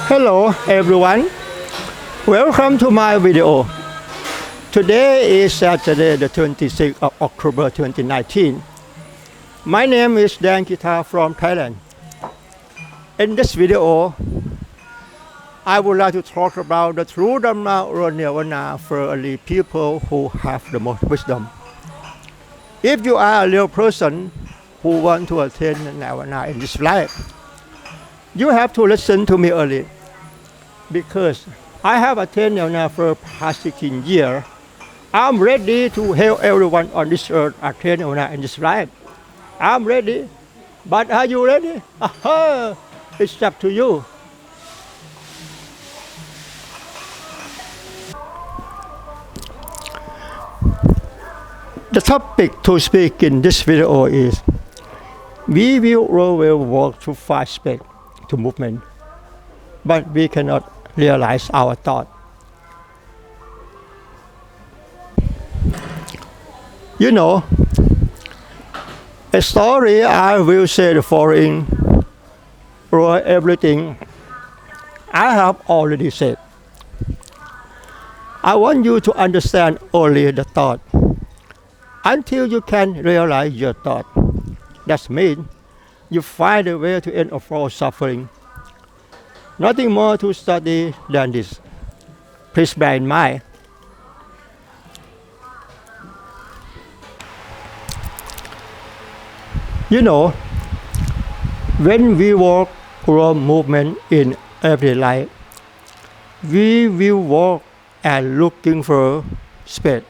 Hello everyone, welcome to my video. Today is Saturday the 26th of October 2019. My name is Dan Kita from Thailand. In this video, I would like to talk about the true Dhamma or Nirvana for only people who have the most wisdom. If you are a real person who want to attain Nirvana in this life, you have to listen to me early, because I have attained Nirvana for past 16 years. I'm ready to help everyone on this earth attain Nirvana in this life. I'm ready, but are you ready? It's up to you. The topic to speak in this video is, we will always walk through fast space to movement, but we cannot realize our thought. You know, a story I will say the following, or everything I have already said. I want you to understand only the thought until you can realize your thought. That means you find a way to end of all suffering. Nothing more to study than this. Please bear in mind. You know, when we walk or movement in everyday life, we will walk and looking for space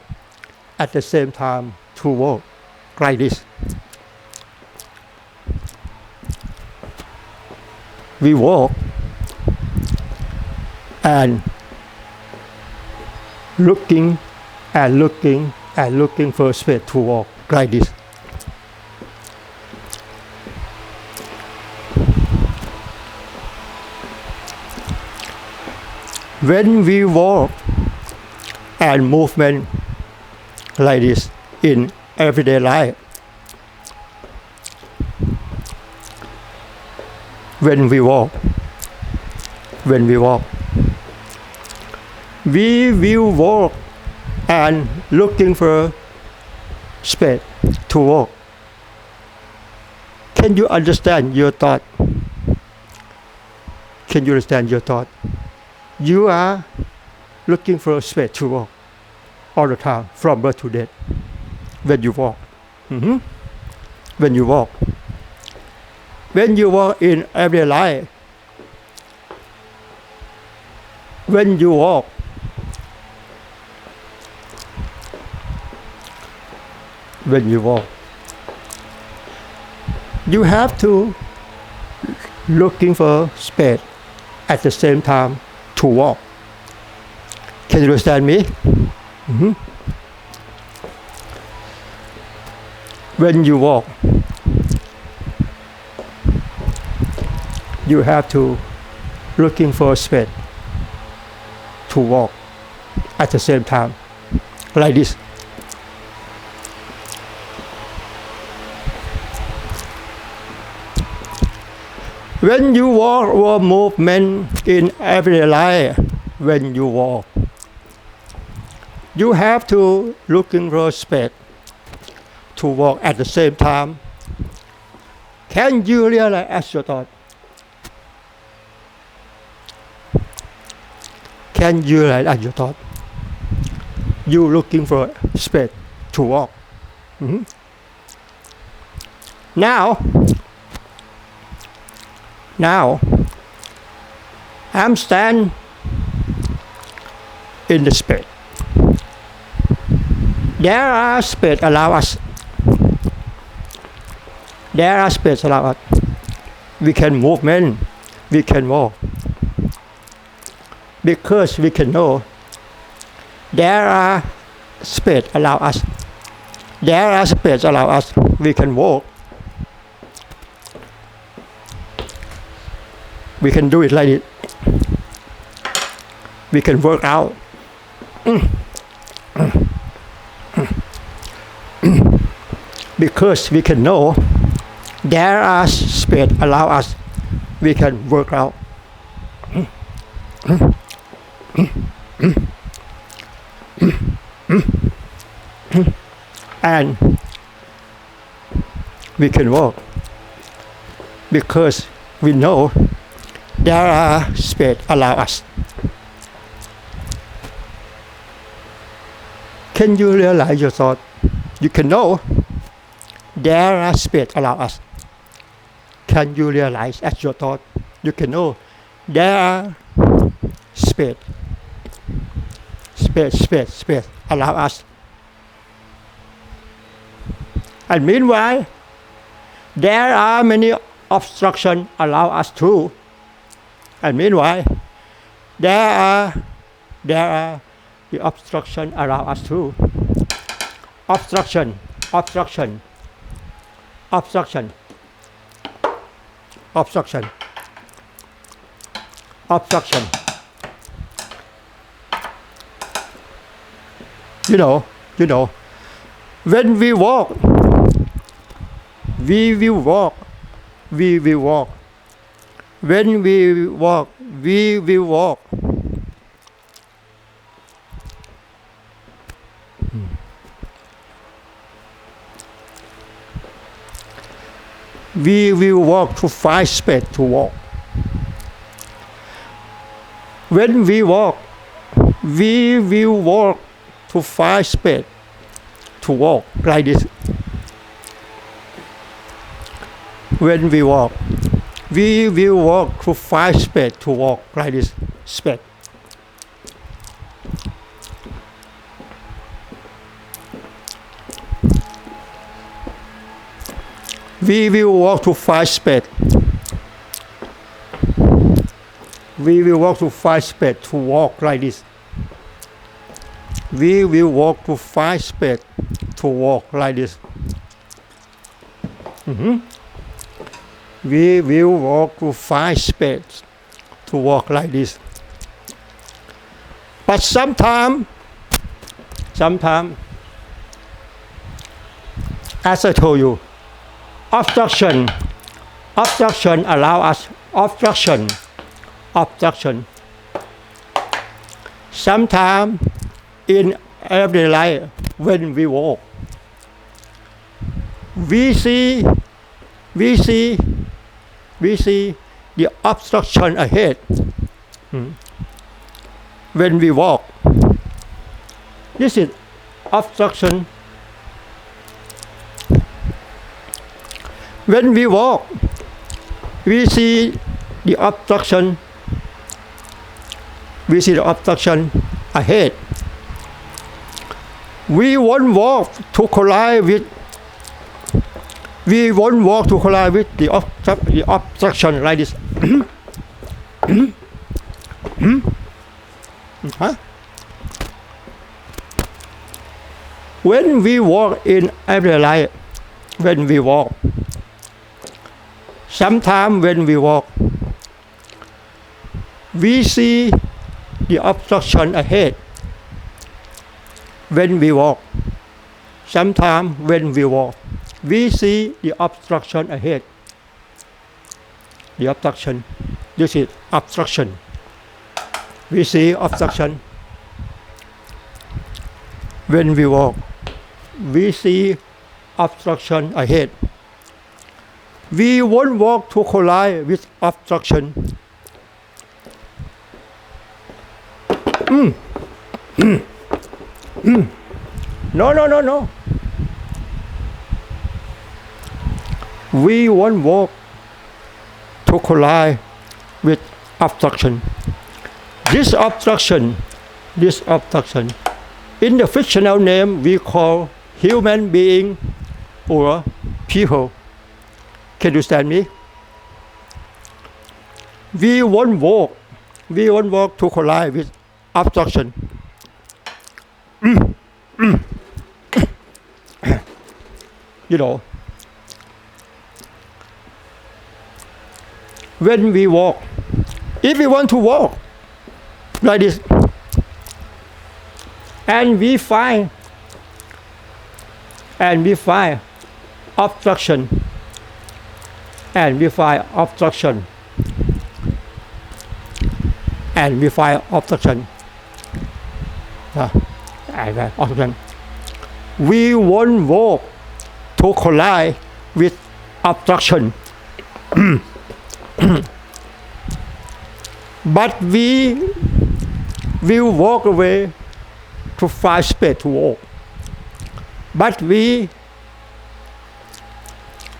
at the same time to walk like this. We walk and looking for space to walk like this. When we walk and movement like this in everyday life, when we walk, we will walk and looking for space to walk. Can you understand your thought? Can you understand your thought? You are looking for space to walk all the time, from birth to death. When you walk, when you walk in everyday life, when you walk, you have to looking for space at the same time to walk. Can you understand me? When you walk, you have to looking for space to walk at the same time, like this. When you walk or movement in everyday life, when you walk, you have to looking for space to walk at the same time. Can you realize your thought? Can you realize your thought? You looking for space to walk. Now, I'm stand in the space. There are space allow us. We can movement, we can walk, because we can know there are space allow us. We can walk. We can do it like it. We can work out. Because we can know there are space allow us, we can work out. and we can walk because we know there are space allow us. Can you realize your thought? You can know there are space allow us. Can you realize as your thought? You can know there are space allow us. And meanwhile, there are many obstructions allow us too. And meanwhile, there are the obstruction allow us too. Obstruction. You know, when we walk, we will walk. When we walk, we will walk. We will walk to find space to walk. When we walk, we will walk to find space to walk like this. When we walk, we will walk to find space to walk like this. Space. We will walk to find space. We will walk to find space to walk like this. We will walk to find space to walk like this. We will walk to find space to walk like this. But sometimes, as I told you, obstruction allow us obstruction. Sometimes in everyday life when we walk, we see the obstruction ahead. When we walk, this is obstruction. When we walk, we see the obstruction. We see the obstruction ahead. We won't walk to collide with the obstruction like this. When we walk in everyday life, when we walk, sometimes when we walk, we see the obstruction ahead. When we walk, sometimes when we walk, we see the obstruction ahead. The obstruction. This is obstruction. We see obstruction. When we walk, we see obstruction ahead. We won't walk to collide with obstruction. No. We won't walk to collide with obstruction. This obstruction, in the fictional name we call human being or people. Can you understand me? We won't walk to collide with obstruction. You know, when we walk, if we want to walk like this, and we find obstruction, and we find obstruction. Obstruction. We won't walk to collide with obstruction, but we will walk away to find space to walk. But we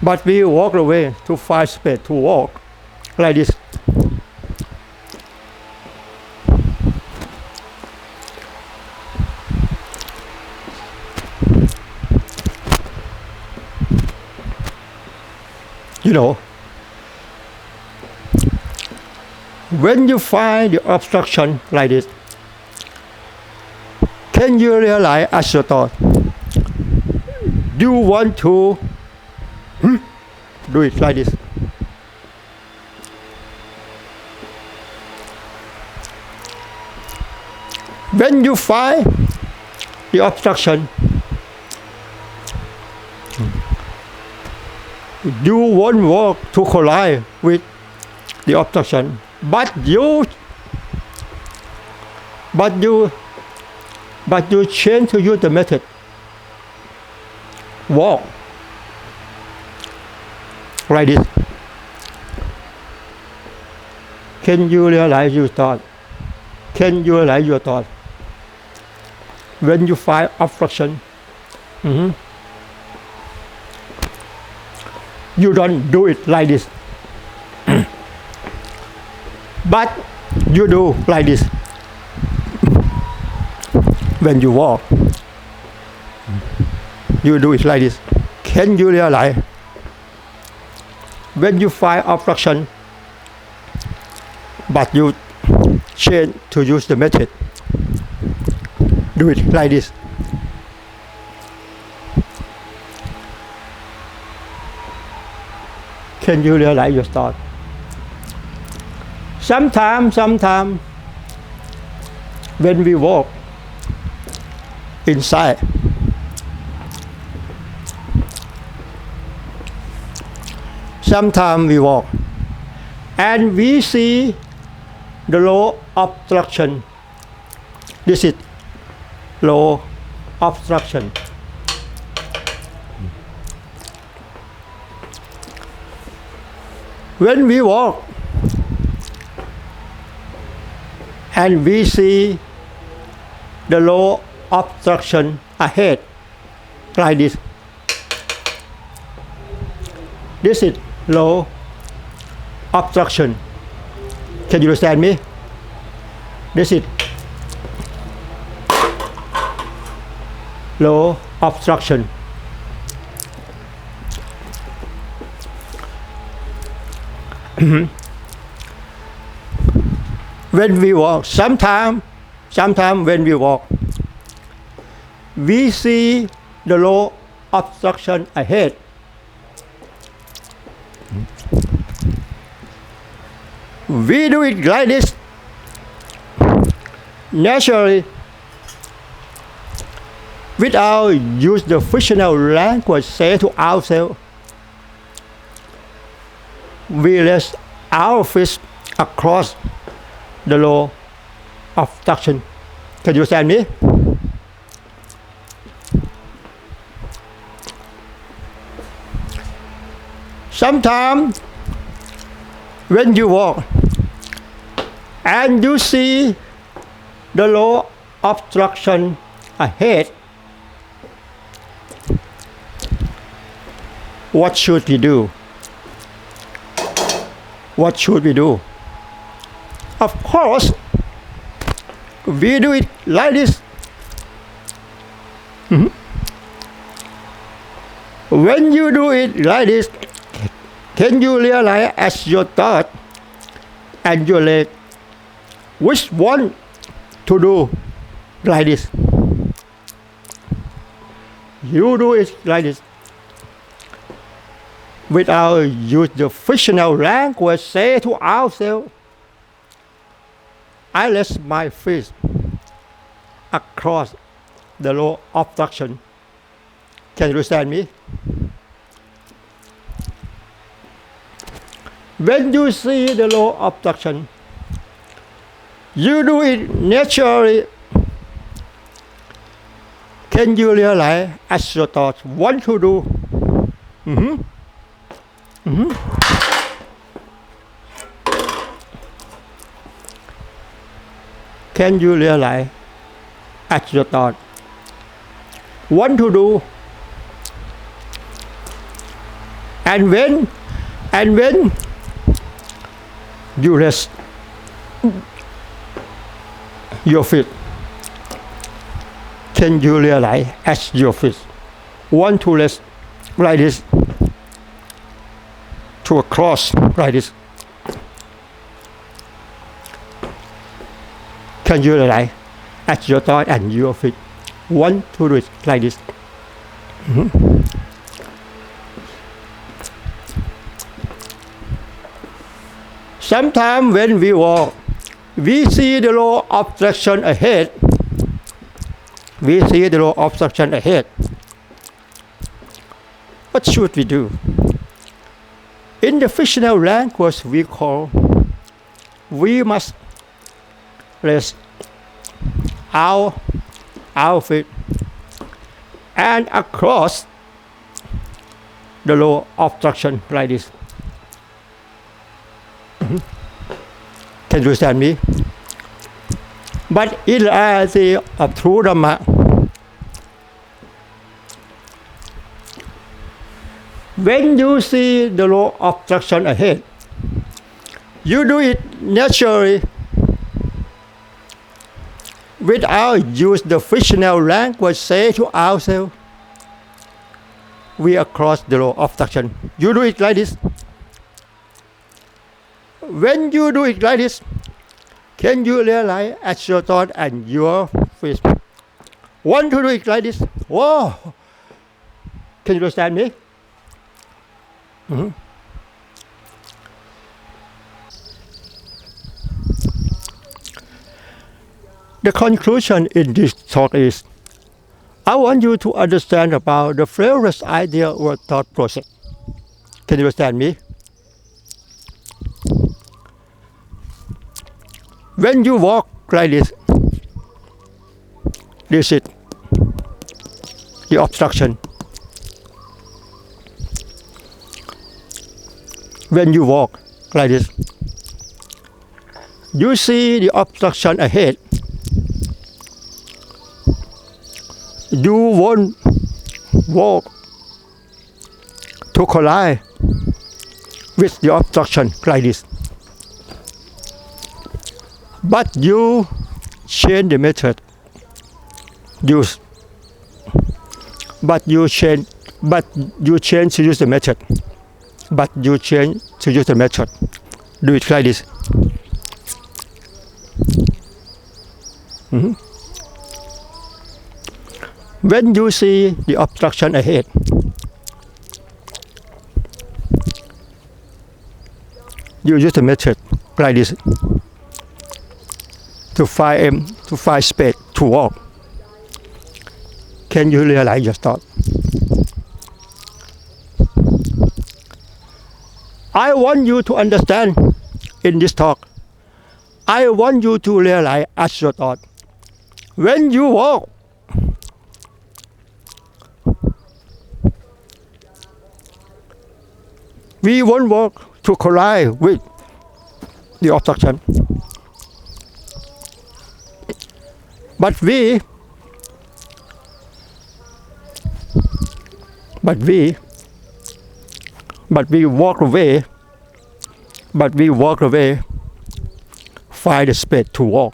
walk away to find space to walk like this. You know, when you find the obstruction like this, can you realize as you thought, you want to do it like this? When you find the obstruction, you won't walk to collide with the obstruction, but you change to use the method. Walk like this. Can you realize your thought? Can you realize your thought? When you find obstruction, you don't do it like this, but you do like this. When you walk, you do it like this. Can you realize? When you find obstruction, but you change to use the method, do it like this. Can you realize your thought? Sometimes when we walk inside, sometimes we walk and we see the low obstruction. This is low obstruction. When we walk and we see the low obstruction ahead like this, this is low obstruction. Can you understand me? This is low obstruction. When we walk, sometimes when we walk, we see the low obstruction ahead. We do it like this naturally, without use the fictional language say to ourselves. We rest our fist across the low obstruction. Can you understand me? Sometimes when you walk and you see the low obstruction ahead, what should we do? What should we do? Of course, we do it like this. When you do it like this, can you realize as your thought and your leg which one to do like this? You do it like this. Without use the fictional language say to ourselves, I rest my fist across the low obstruction. Can you understand me? When you see the low obstruction, You do it naturally. Can you realize as your thoughts want to do? Can you realize as your thought want to do? And when you rest your feet, can you realize as your feet want to rest like this to a cross like this? Can you realize as your thought and your feet want to do it like this? Sometimes when we walk, we see the low obstruction ahead. We see the low obstruction ahead. What should we do? In the fictional language we must rest our feet and across the low obstruction like this. Can you understand me? But in reality of true Dhamma, when you see the low obstruction ahead, you do it naturally without use the fictional language. Say to ourselves, we are across the low obstruction. You do it like this. When you do it like this, can you realize as your thought and your feet want to do it like this? Whoa! Can you understand me? The conclusion in this talk is, I want you to understand about the various idea or thought process. Can you understand me? When you walk like this is the obstruction. When you walk like this, you see the obstruction ahead. You won't walk to collide with the obstruction like this. But you change the method. You change to use the method. Do it like this. When you see the obstruction ahead, you use the method like this to find space to walk. Can you realize your thought? I want you to understand in this talk. I want you to realize as your thought. When you walk, we won't walk to collide with the obstruction. But we walk away. Find a space to walk.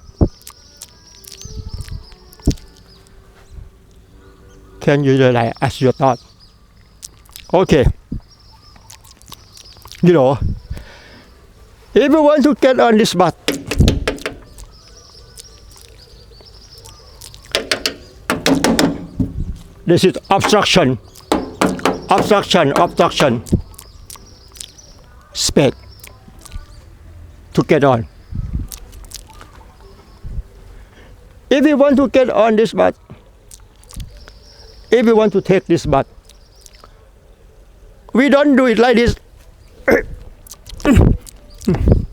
Can you realize as your thought? Okay. You know, if you want to get on this bus, this is obstruction. Space to get on. If you want to get on this bus, if you want to take this bus, we don't do it like this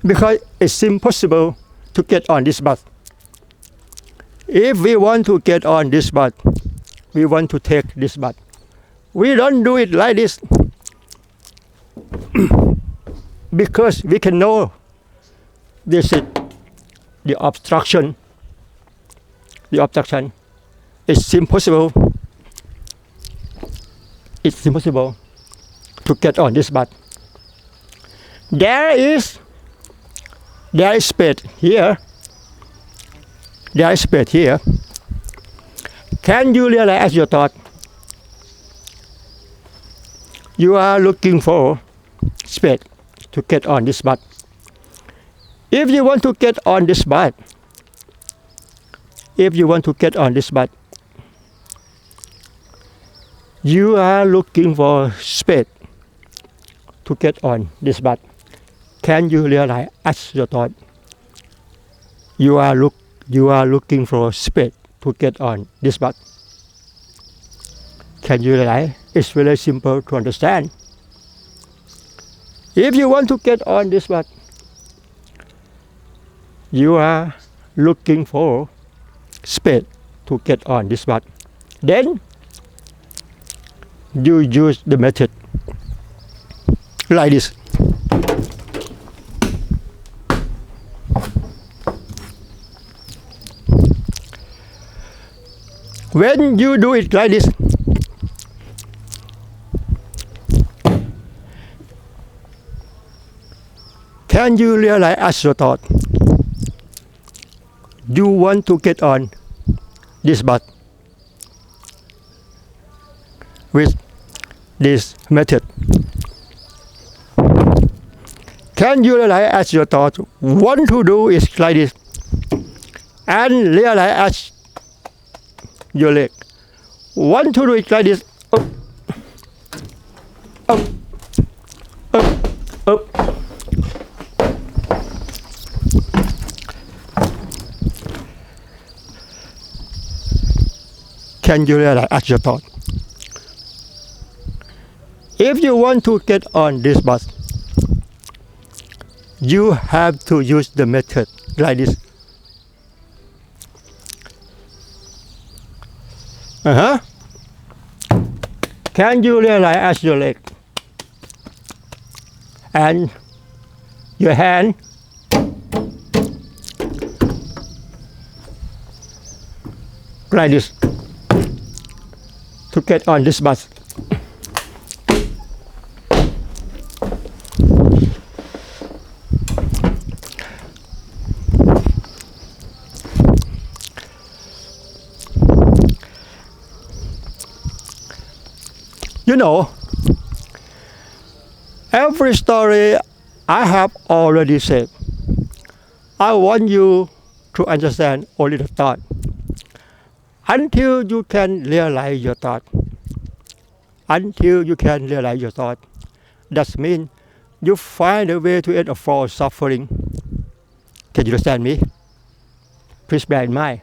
because it's impossible to get on this bus. If we want to get on this bus, we want to take this bus. We don't do it like this because we can know this is the obstruction. The obstruction. It's impossible. It's impossible to get on this bus. There is space here. There is space here. Can you realize your thought? You are looking for space to get on this bus. If you want to get on this bus, you are looking for space to get on this bus. Can you realize as your thought? You are looking for space to get on this bus. Can you realize? It's very simple to understand. If you want to get on this bus, you are looking for space to get on this bus. Then you use the method like this. When you do it like this, can you realize as your thought? You want to get on this bus with this method. Can you realize as your thought? Want to do is like this, and realize as your leg. Want to do it like this. Up, up, up, up. Can you realize as your thought? If you want to get on this bus, you have to use the method like this. Can you realize as your leg and your hand like this to get on this bus? You know, every story I have already said. I want you to understand only the thought. Until you can realize your thought. Until you can realize your thought. That means you find a way to end of all suffering. Can you understand me? Please bear in mind.